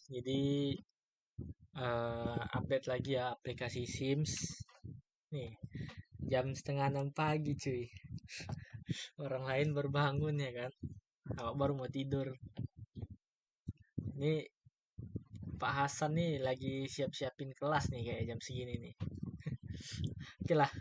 Jadi update lagi ya aplikasi Sims. Nih, jam setengah 6 pagi cuy. Orang lain baru bangun ya kan. Awak baru mau tidur. Ini Pak Hasan nih lagi siap-siapin kelas nih kayak jam segini nih. Oke lah,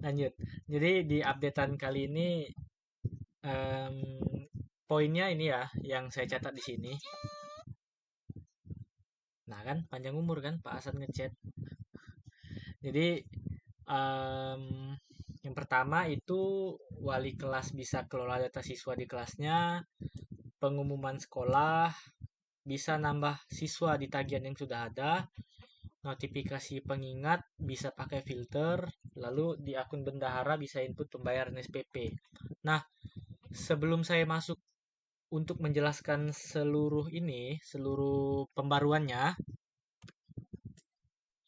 lanjut. Jadi di updatean kali ini em, poinnya ini ya yang saya catat di sini. Nah kan panjang umur kan Pak Hasan ngechat. Jadi em, yang pertama itu wali kelas bisa kelola data siswa di kelasnya, pengumuman sekolah, bisa nambah siswa di tagihan yang sudah ada, notifikasi pengingat bisa pakai filter, lalu di akun bendahara bisa input pembayaran SPP. Nah, sebelum saya masuk untuk menjelaskan seluruh ini, seluruh pembaruannya,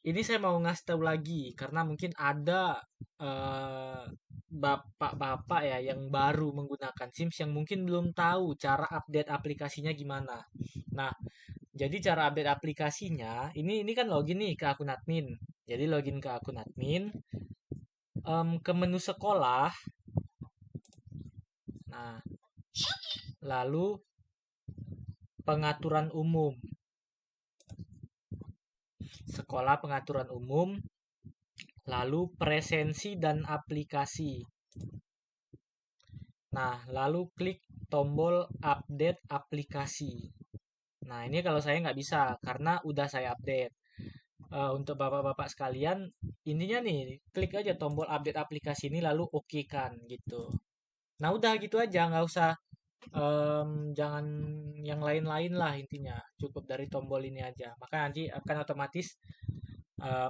ini saya mau ngasih tahu lagi karena mungkin ada eh, bapak-bapak ya yang baru menggunakan Sims yang mungkin belum tahu cara update aplikasinya gimana. Nah, jadi cara update aplikasinya ini kan login nih ke akun admin. Jadi login ke akun admin, ke menu sekolah. Nah, lalu pengaturan umum. Sekolah pengaturan umum, lalu presensi dan aplikasi. Nah, lalu klik tombol update aplikasi. Nah, ini kalau saya nggak bisa karena udah saya update. Untuk bapak-bapak sekalian, intinya nih, klik aja tombol update aplikasi ini lalu oke kan gitu. Nah, udah gitu aja, nggak usah jangan yang lain-lain lah intinya. Cukup dari tombol ini aja. Maka nanti akan otomatis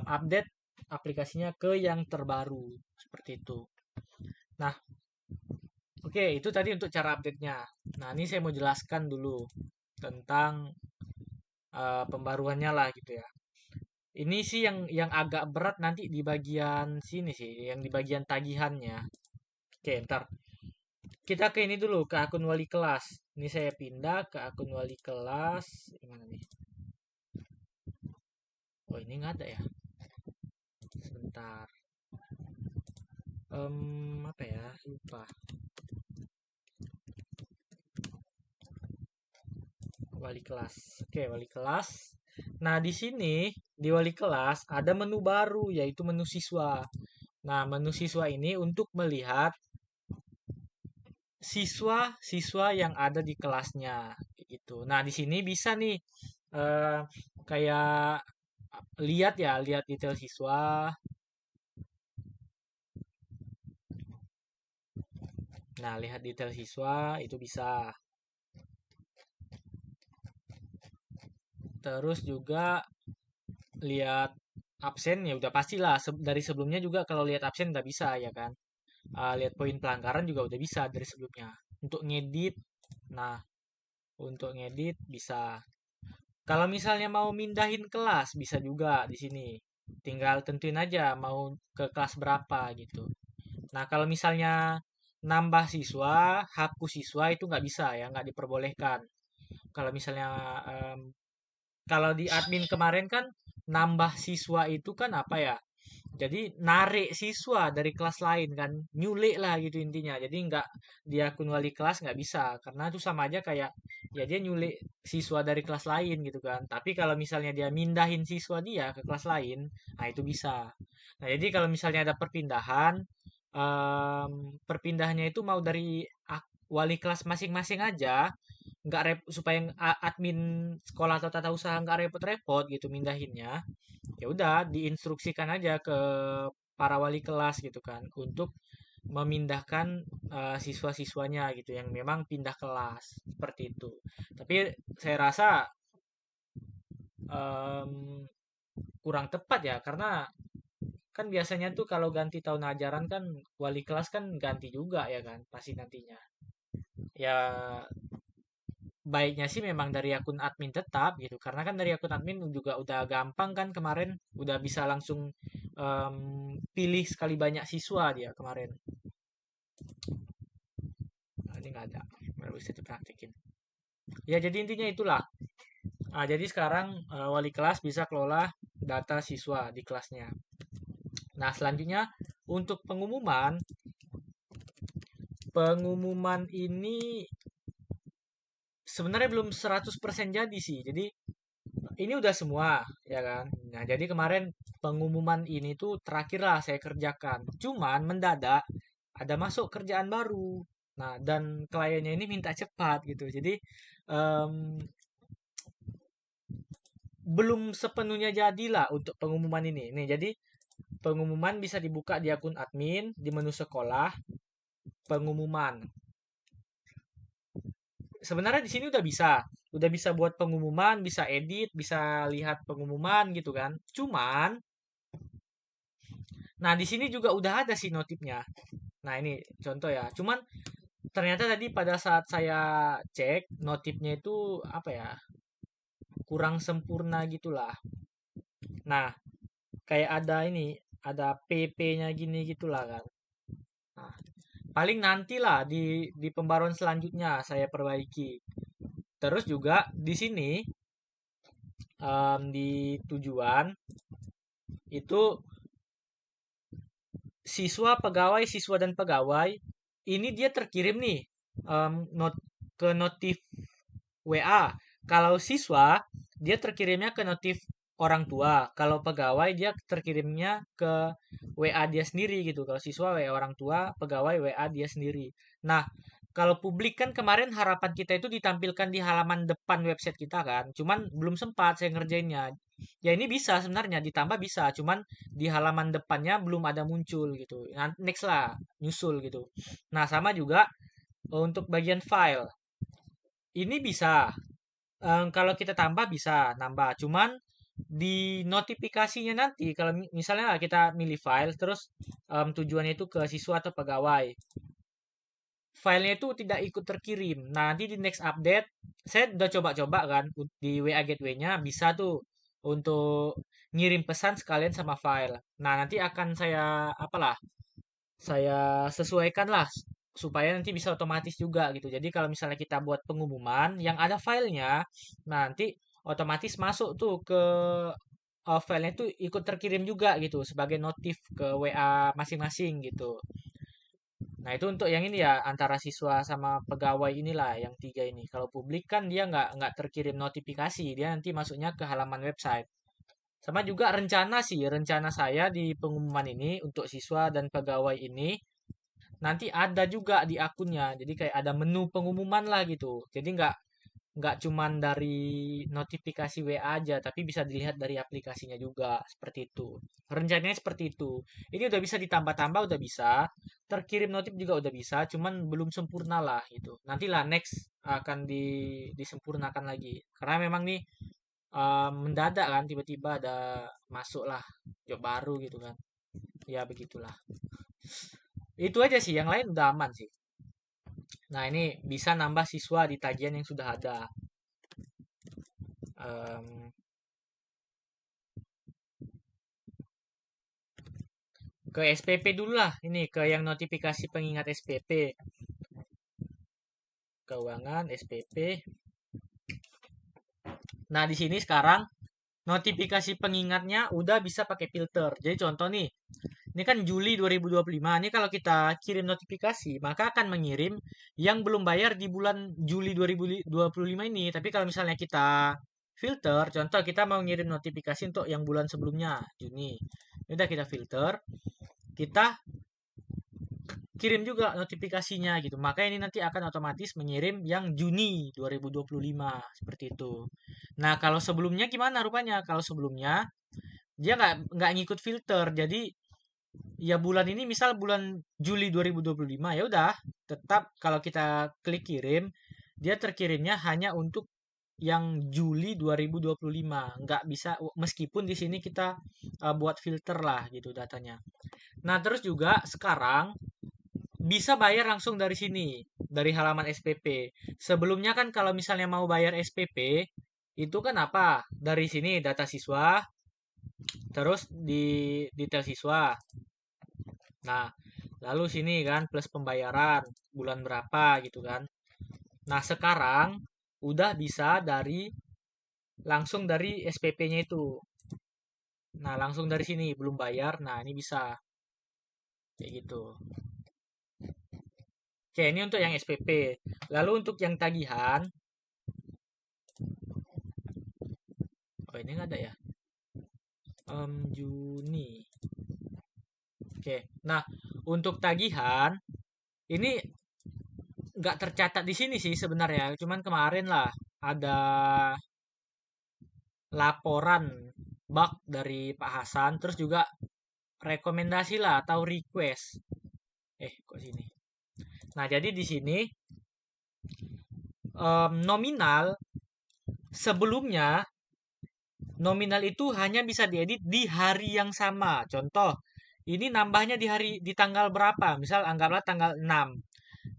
update aplikasinya ke yang terbaru seperti itu. Nah, oke, itu tadi untuk cara update-nya. Nah, ini saya mau jelaskan dulu tentang pembaruannya lah gitu ya. Ini sih yang agak berat nanti di bagian sini sih, yang di bagian tagihannya. Oke, ntar kita ke ini dulu ke akun wali kelas. Ini saya pindah ke akun wali kelas. Gimana nih? Oh, ini nggak ada ya. Sebentar. Apa ya? Lupa. Wali kelas. Oke, wali kelas. Nah, di sini di wali kelas ada menu baru yaitu menu siswa. Nah, menu siswa ini untuk melihat siswa-siswa yang ada di kelasnya gitu. Nah, di sini bisa nih eh, kayak lihat ya, lihat detail siswa. Nah, lihat detail siswa itu bisa. Terus juga lihat absen ya udah pastilah dari sebelumnya juga kalau lihat absen udah bisa ya kan. Lihat poin pelanggaran juga udah bisa dari sebelumnya. Untuk ngedit, nah untuk ngedit bisa. Kalau misalnya mau mindahin kelas bisa juga di sini. Tinggal tentuin aja mau ke kelas berapa gitu. Nah kalau misalnya nambah siswa, hapus siswa itu nggak bisa ya, nggak diperbolehkan. Kalau misalnya kalau di admin kemarin kan nambah siswa itu kan apa ya? Jadi narik siswa dari kelas lain kan, nyulik lah gitu intinya. Jadi nggak di akun wali kelas nggak bisa, karena itu sama aja kayak ya dia nyulik siswa dari kelas lain gitu kan. Tapi kalau misalnya dia mindahin siswa dia ke kelas lain, nah itu bisa. Nah jadi kalau misalnya ada perpindahan, perpindahannya itu mau dari wali kelas masing-masing aja, nggak supaya admin sekolah atau tata usaha nggak repot-repot gitu mindahinnya. Ya udah diinstruksikan aja ke para wali kelas gitu kan untuk memindahkan siswa-siswanya gitu yang memang pindah kelas seperti itu. Tapi saya rasa em, kurang tepat ya karena kan biasanya tuh kalau ganti tahun ajaran kan wali kelas kan ganti juga ya kan pasti nantinya. Ya baiknya sih memang dari akun admin tetap gitu karena kan dari akun admin juga udah gampang kan kemarin udah bisa langsung pilih sekali banyak siswa dia kemarin. Nah, ini nggak ada baru bisa dipraktikin ya jadi intinya itulah Jadi sekarang wali kelas bisa kelola data siswa di kelasnya. Nah, selanjutnya untuk pengumuman, pengumuman ini sebenarnya belum 100% jadi sih. Jadi ini udah semua, ya kan? Nah, jadi kemarin pengumuman ini tuh terakhir lah saya kerjakan. Cuman mendadak ada masuk kerjaan baru. Nah, dan kliennya ini minta cepat gitu. Jadi em, belum sepenuhnya jadilah untuk pengumuman ini. Nih, jadi pengumuman bisa dibuka di akun admin, di menu sekolah, pengumuman. Sebenarnya di sini udah bisa buat pengumuman, bisa edit, bisa lihat pengumuman gitu kan. Cuman, nah di sini juga udah ada sih notifnya. Nah ini contoh ya. Cuman ternyata tadi pada saat saya cek notifnya itu apa ya, kurang sempurna gitulah. Nah kayak ada ini, ada PP-nya gini gitulah kan. Nah, paling nantilah di pembaruan selanjutnya saya perbaiki. Terus juga di sini di tujuan itu siswa dan pegawai ini dia terkirim nih ke notif WA. Kalau siswa dia terkirimnya ke notif orang tua. Kalau pegawai dia terkirimnya ke WA dia sendiri gitu. Kalau siswa WA orang tua, pegawai WA dia sendiri. Nah, kalau publik kan kemarin harapan kita itu ditampilkan di halaman depan website kita kan. Cuman belum sempat saya ngerjainnya. Ya ini bisa sebenarnya ditambah bisa, cuman di halaman depannya belum ada muncul gitu. Nah, next lah, nyusul gitu. Nah, sama juga untuk bagian file. Ini bisa kalau kita tambah bisa nambah. Cuman di notifikasinya nanti kalau misalnya kita milih file terus tujuannya itu ke siswa atau pegawai. Filenya itu tidak ikut terkirim. Nah, nanti di next update, saya udah coba-coba kan di WA Gateway-nya bisa tuh untuk ngirim pesan sekalian sama file. Nah, nanti akan saya apalah, saya sesuaikan lah supaya nanti bisa otomatis juga gitu. Jadi kalau misalnya kita buat pengumuman yang ada filenya, nah nanti otomatis masuk tuh ke filenya itu ikut terkirim juga gitu sebagai notif ke WA masing-masing gitu. Nah, itu untuk yang ini ya, antara siswa sama pegawai inilah, yang tiga ini. Kalau publik kan dia nggak terkirim notifikasi, dia nanti masuknya ke halaman website. Sama juga rencana sih, rencana saya di pengumuman ini untuk siswa dan pegawai ini, nanti ada juga di akunnya. Jadi kayak ada menu pengumuman lah gitu. Jadi nggak cuman dari notifikasi WA aja, tapi bisa dilihat dari aplikasinya juga seperti itu. Rencananya seperti itu. Ini udah bisa ditambah-tambah, udah bisa. Terkirim notif juga udah bisa, cuman belum sempurna lah gitu. Nantilah next akan disempurnakan lagi. Karena memang nih mendadak kan tiba-tiba ada masuk lah job baru gitu kan. Ya begitulah. Itu aja sih, yang lain udah aman sih. Nah, ini bisa nambah siswa di tagihan yang sudah ada. Em, ke SPP dulu lah, ini ke yang notifikasi pengingat SPP. Keuangan SPP. Nah, di sini sekarang notifikasi pengingatnya udah bisa pakai filter. Jadi contoh nih, ini kan Juli 2025. Ini kalau kita kirim notifikasi, maka akan mengirim yang belum bayar di bulan Juli 2025 ini. Tapi kalau misalnya kita filter, contoh kita mau ngirim notifikasi untuk yang bulan sebelumnya, Juni. Ini udah kita filter, kita kirim juga notifikasinya gitu. Maka ini nanti akan otomatis mengirim yang Juni 2025 seperti itu. Nah, kalau sebelumnya gimana rupanya? Kalau sebelumnya dia nggak ngikut filter. Jadi ya bulan ini misal bulan Juli 2025 ya udah tetap kalau kita klik kirim dia terkirimnya hanya untuk yang Juli 2025 nggak bisa meskipun di sini kita buat filter lah gitu datanya. Nah terus juga sekarang bisa bayar langsung dari sini dari halaman SPP. Sebelumnya kan kalau misalnya mau bayar SPP itu kan apa dari sini data siswa terus di detail siswa. Nah, lalu sini kan plus pembayaran bulan berapa gitu kan. Nah, sekarang udah bisa dari langsung dari SPP-nya itu. Nah, langsung dari sini belum bayar. Nah, ini bisa kayak gitu. Oke, ini untuk yang SPP. Lalu untuk yang tagihan, oh ini nggak ada ya. Juni. Oke. Nah, untuk tagihan ini nggak tercatat di sini sih sebenarnya. Cuman kemarin lah ada laporan bug dari Pak Hasan, terus juga rekomendasi lah atau request. Kok sini? Nah, jadi di sini nominal sebelumnya nominal itu hanya bisa diedit di hari yang sama. Contoh, ini nambahnya di hari di tanggal berapa? Misal anggaplah tanggal 6.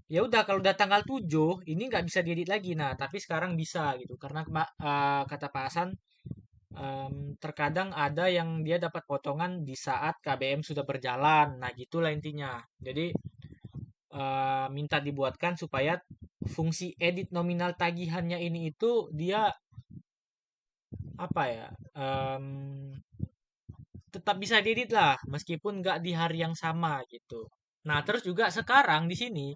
Ya udah kalau udah tanggal 7 ini nggak bisa diedit lagi. Nah, tapi sekarang bisa gitu. Karena kata Pak Hasan terkadang ada yang dia dapat potongan di saat KBM sudah berjalan. Nah, gitulah intinya. Jadi minta dibuatkan supaya fungsi edit nominal tagihannya ini itu dia apa ya? Tetap bisa diedit lah meskipun nggak di hari yang sama gitu. Nah, terus juga sekarang di sini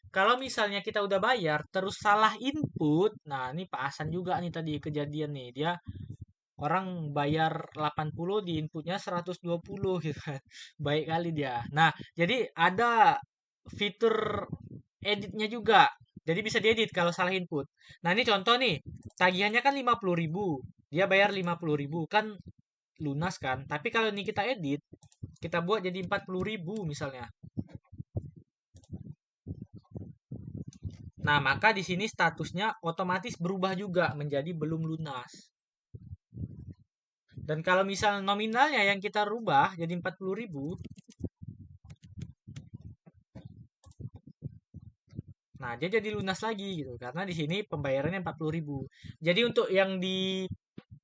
kalau misalnya kita udah bayar terus salah input, nah ini Pak Hasan juga nih tadi kejadian nih. Dia orang bayar 80 di inputnya 120 gitu kan. Baik kali dia. Nah, jadi ada fitur editnya juga. Jadi bisa diedit kalau salah input. Nah, ini contoh nih. Tagihannya kan 50.000. Dia bayar 50.000 kan lunas kan. Tapi kalau ini kita edit, kita buat jadi 40.000 misalnya. Nah, maka di sini statusnya otomatis berubah juga menjadi belum lunas. Dan kalau misal nominalnya yang kita rubah jadi 40.000, nah dia jadi lunas lagi gitu. Karena di sini pembayarannya 40.000. Jadi untuk yang di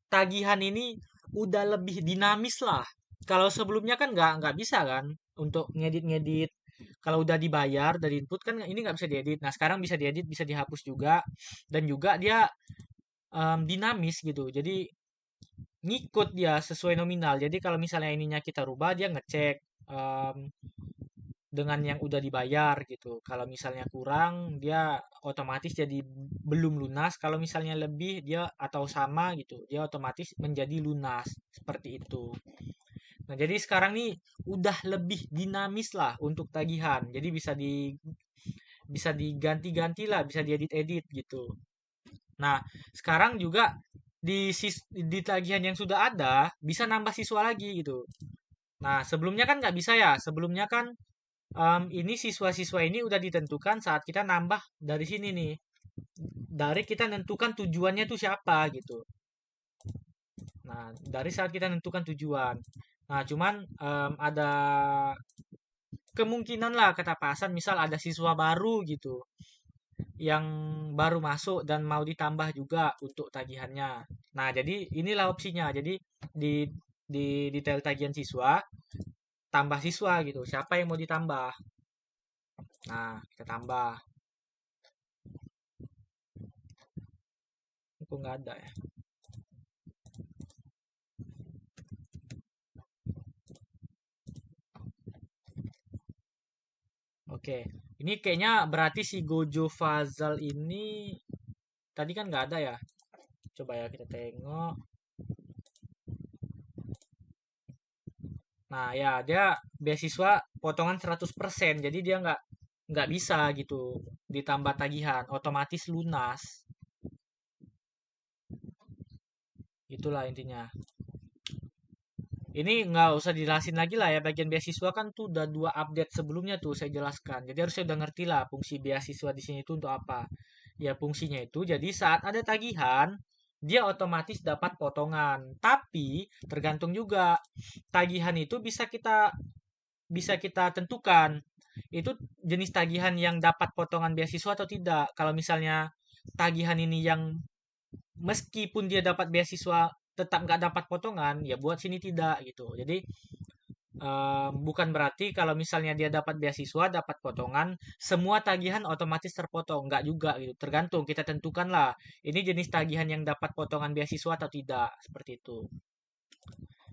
tagihan ini udah lebih dinamis lah. Kalau sebelumnya kan nggak bisa kan untuk ngedit-ngedit. Kalau udah dibayar dari input kan ini nggak bisa diedit. Nah sekarang bisa diedit, bisa dihapus juga, dan juga dia dinamis gitu. Jadi ngikut dia sesuai nominal. Jadi kalau misalnya ininya kita rubah, dia ngecek em, dengan yang udah dibayar gitu. Kalau misalnya kurang, dia otomatis jadi belum lunas. Kalau misalnya lebih, dia atau sama gitu, dia otomatis menjadi lunas. Seperti itu. Nah, jadi sekarang nih udah lebih dinamis lah untuk tagihan. Jadi bisa diganti-ganti lah, bisa diedit-edit gitu. Nah, sekarang juga di tagihan yang sudah ada bisa nambah siswa lagi gitu. Nah, sebelumnya kan nggak bisa ya. Sebelumnya kan ini siswa-siswa ini udah ditentukan saat kita nambah dari sini nih. Dari kita nentukan tujuannya tuh siapa gitu. Nah, dari saat kita nentukan tujuan. Nah, cuman ada kemungkinan lah kata Pak Hasan, misal ada siswa baru gitu yang baru masuk dan mau ditambah juga untuk tagihannya. Nah, jadi inilah opsinya. Jadi di detail tagihan siswa, tambah siswa gitu. Siapa yang mau ditambah? Nah, kita tambah. Kok nggak ada ya? Oke, ini kayaknya berarti si Gojo Fazal ini tadi kan nggak ada ya. Coba ya kita tengok. Nah ya dia beasiswa potongan 100%. Jadi dia nggak bisa gitu ditambah tagihan, otomatis lunas. Itulah intinya. Ini nggak usah dijelasin lagi lah ya, bagian beasiswa kan tuh udah 2 update sebelumnya tuh saya jelaskan. Jadi harusnya udah ngerti lah fungsi beasiswa di sini itu untuk apa. Ya fungsinya itu jadi saat ada tagihan dia otomatis dapat potongan. Tapi tergantung juga tagihan itu bisa kita tentukan itu jenis tagihan yang dapat potongan beasiswa atau tidak. Kalau misalnya tagihan ini yang meskipun dia dapat beasiswa tetap nggak dapat potongan, ya buat sini tidak gitu. Jadi Bukan berarti kalau misalnya dia dapat beasiswa, dapat potongan, semua tagihan otomatis terpotong. Nggak juga gitu. Tergantung, kita tentukan lah. Ini jenis tagihan yang dapat potongan beasiswa atau tidak. Seperti itu.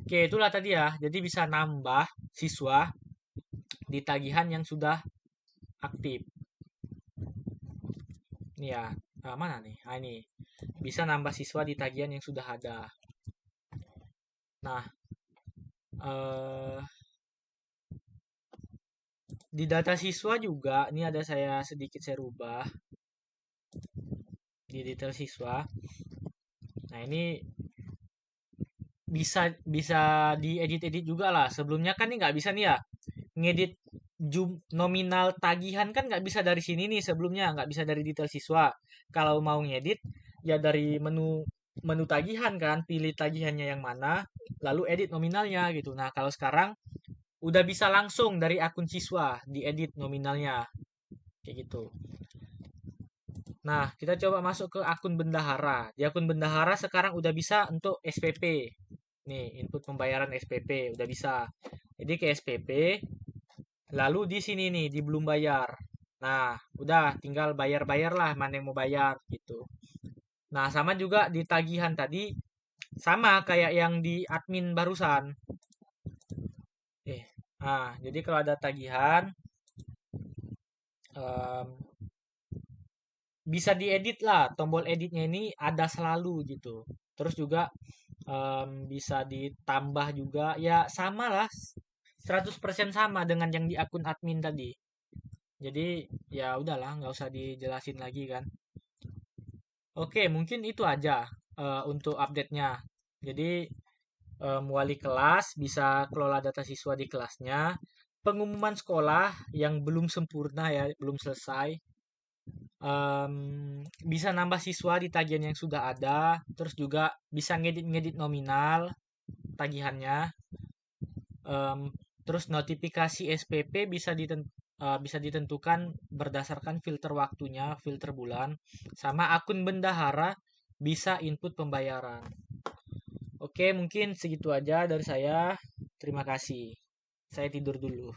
Oke, itulah tadi ya. Jadi bisa nambah siswa di tagihan yang sudah aktif. Ini ya, mana nih? Ini. Bisa nambah siswa di tagihan yang sudah ada. Nah, eh, di data siswa juga, ini ada saya rubah di detail siswa. Nah, ini bisa bisa diedit-edit juga lah. Sebelumnya kan ini nggak bisa nih ya, ngedit nominal tagihan kan nggak bisa dari sini nih sebelumnya, nggak bisa dari detail siswa. Kalau mau ngedit, ya dari menu menu tagihan kan, pilih tagihannya yang mana, lalu edit nominalnya gitu. Nah, kalau sekarang udah bisa langsung dari akun siswa diedit nominalnya, kayak gitu. Nah, kita coba masuk ke akun bendahara. Di akun bendahara sekarang udah bisa untuk SPP. Nih, input pembayaran SPP udah bisa. Jadi ke SPP, lalu di sini nih di belum bayar. Nah, udah tinggal bayar-bayar lah mana yang mau bayar gitu. Nah, sama juga di tagihan tadi sama kayak yang di admin barusan. Eh, jadi kalau ada tagihan em, bisa diedit lah. Tombol editnya ini ada selalu gitu. Terus juga bisa ditambah juga ya sama lah 100% sama dengan yang di akun admin tadi. Jadi ya udahlah nggak usah dijelasin lagi kan. Oke, mungkin itu aja untuk update-nya. Jadi wali kelas bisa kelola data siswa di kelasnya. Pengumuman sekolah yang belum sempurna ya, belum selesai. Em, Bisa nambah siswa di tagihan yang sudah ada. Terus juga bisa ngedit-ngedit nominal tagihannya. Em, Terus notifikasi SPP bisa ditentukan berdasarkan filter waktunya, filter bulan, sama akun bendahara bisa input pembayaran. Oke, mungkin segitu aja dari saya. Terima kasih. Saya tidur dulu.